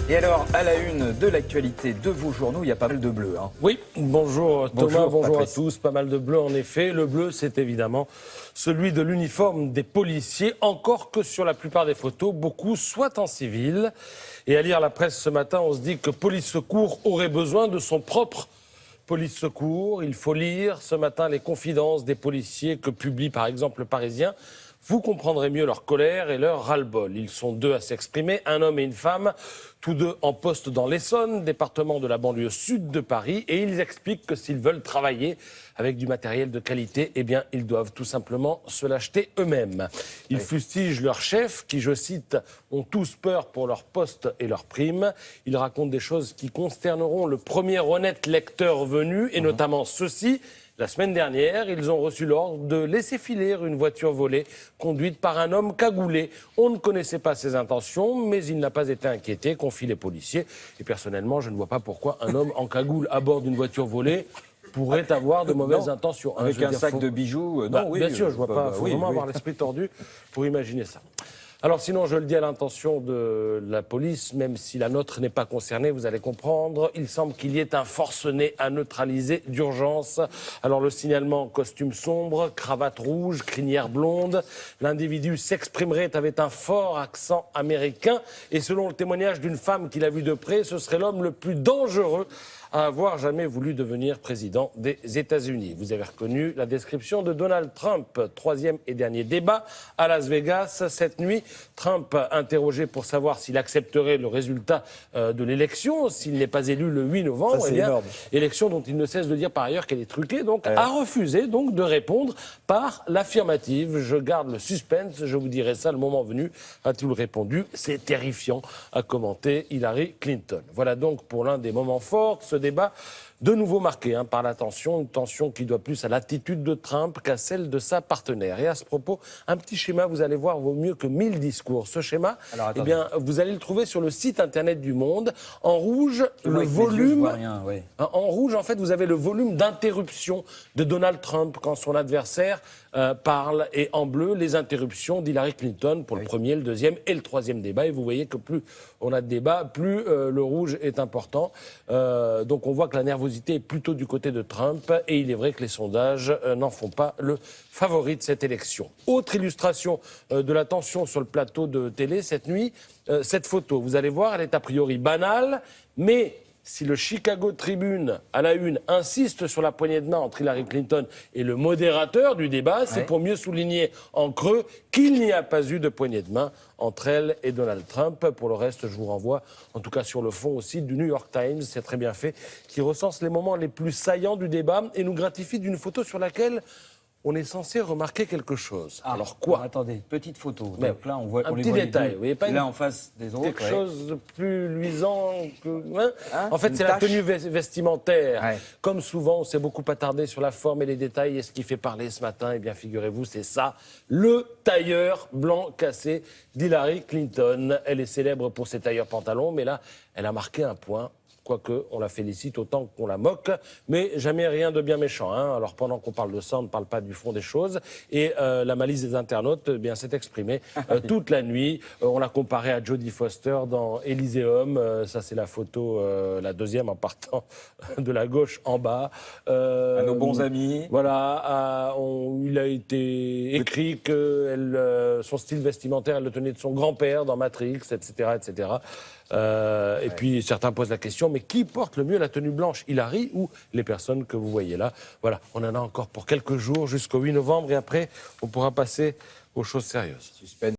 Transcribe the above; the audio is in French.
Et alors, à la une de l'actualité de vos journaux, il y a pas mal de bleu. Hein. Oui, bonjour Thomas, bonjour à Patrice. tous. Pas mal de bleu en effet. Le bleu, c'est évidemment celui de l'uniforme des policiers, encore que sur la plupart des photos, beaucoup soient en civil. Et à lire la presse ce matin, on se dit que Police Secours aurait besoin de son propre Police Secours. Il faut lire ce matin les confidences des policiers que publie par exemple le Parisien. Vous comprendrez mieux leur colère et leur ras-le-bol. Ils sont deux à s'exprimer, un homme et une femme, tous deux en poste dans l'Essonne, département de la banlieue sud de Paris, et ils expliquent que s'ils veulent travailler avec du matériel de qualité, eh bien, ils doivent tout simplement se l'acheter eux-mêmes. Ils fustigent leurs chefs, qui, je cite, ont tous peur pour leur poste et leurs primes. Ils racontent des choses qui consterneront le premier honnête lecteur venu, et notamment ceci. La semaine dernière, ils ont reçu l'ordre de laisser filer une voiture volée conduite par un homme cagoulé. On ne connaissait pas ses intentions, mais il n'a pas été inquiété, confient les policiers. Et personnellement, je ne vois pas pourquoi un homme en cagoule à bord d'une voiture volée pourrait avoir de mauvaises intentions. Avec un sac de bijoux, non, oui. Bien sûr, je vois pas. Il faut vraiment avoir l'esprit tordu pour imaginer ça. Alors sinon, je le dis à l'intention de la police, même si la nôtre n'est pas concernée, vous allez comprendre, il semble qu'il y ait un forcené à neutraliser d'urgence. Alors le signalement, costume sombre, cravate rouge, crinière blonde, l'individu s'exprimerait avec un fort accent américain et selon le témoignage d'une femme qu'il a vu de près, ce serait l'homme le plus dangereux à avoir jamais voulu devenir président des États-Unis. Vous avez reconnu la description de Donald Trump, troisième et dernier débat à Las Vegas cette nuit. Trump interrogé pour savoir s'il accepterait le résultat de l'élection, s'il n'est pas élu le 8 novembre. Ça, c'est énorme. Élection dont il ne cesse de dire par ailleurs qu'elle est truquée, donc a refusé donc de répondre par l'affirmative. Je garde le suspense, je vous dirai ça le moment venu. A-t-il répondu? C'est terrifiant, a commenté Hillary Clinton. Voilà donc pour l'un des moments forts de ce débat, de nouveau marqué par la tension, une tension qui doit plus à l'attitude de Trump qu'à celle de sa partenaire. Et à ce propos, un petit schéma, vous allez voir, vaut mieux que 1000 discours. Ce schéma, eh bien, vous allez le trouver sur le site internet du Monde. En rouge, le volume. Rien, oui. En rouge, en fait, vous avez le volume d'interruption de Donald Trump quand son adversaire parle. Et en bleu, les interruptions d'Hillary Clinton pour le premier, le deuxième et le troisième débat. Et vous voyez que plus on a de débats, plus le rouge est important. Donc on voit que la nervosité est plutôt du côté de Trump. Et il est vrai que les sondages n'en font pas le favori de cette élection. Autre illustration de la tension sur le plateau de télé cette nuit, cette photo. Vous allez voir, elle est a priori banale, mais si le Chicago Tribune, à la une, insiste sur la poignée de main entre Hillary Clinton et le modérateur du débat, c'est pour mieux souligner en creux qu'il n'y a pas eu de poignée de main entre elle et Donald Trump. Pour le reste, je vous renvoie, en tout cas sur le fond, au site du New York Times, c'est très bien fait, qui recense les moments les plus saillants du débat et nous gratifie d'une photo sur laquelle on est censé remarquer quelque chose. Alors quoi? Attendez, petite photo. Mais donc là, on voit un on les petit voit les détail, deux. vous voyez pas Là, en face des autres. quelque chose de plus luisant que... En fait, Une c'est la tache. tenue vestimentaire. Ouais. Comme souvent, on s'est beaucoup attardé sur la forme et les détails. Et ce qui fait parler ce matin, eh bien, figurez-vous, c'est ça. Le tailleur blanc cassé d'Hillary Clinton. Elle est célèbre pour ses tailleurs pantalons, mais là, elle a marqué un point. Quoique, on la félicite autant qu'on la moque, mais jamais rien de bien méchant. Alors, pendant qu'on parle de ça, on ne parle pas du fond des choses. Et la malice des internautes bien, s'est exprimée toute la nuit. On l'a comparée à Jodie Foster dans Elyséum. Ça, c'est la photo, la deuxième en partant de la gauche en bas. À nos bons amis. Voilà, il a été écrit que son style vestimentaire, elle le tenait de son grand-père dans Matrix, etc., etc. Et puis certains posent la question, mais qui porte le mieux la tenue blanche, Hillary ou les personnes que vous voyez là? Voilà, on en a encore pour quelques jours jusqu'au 8 novembre et après on pourra passer aux choses sérieuses. Suspense.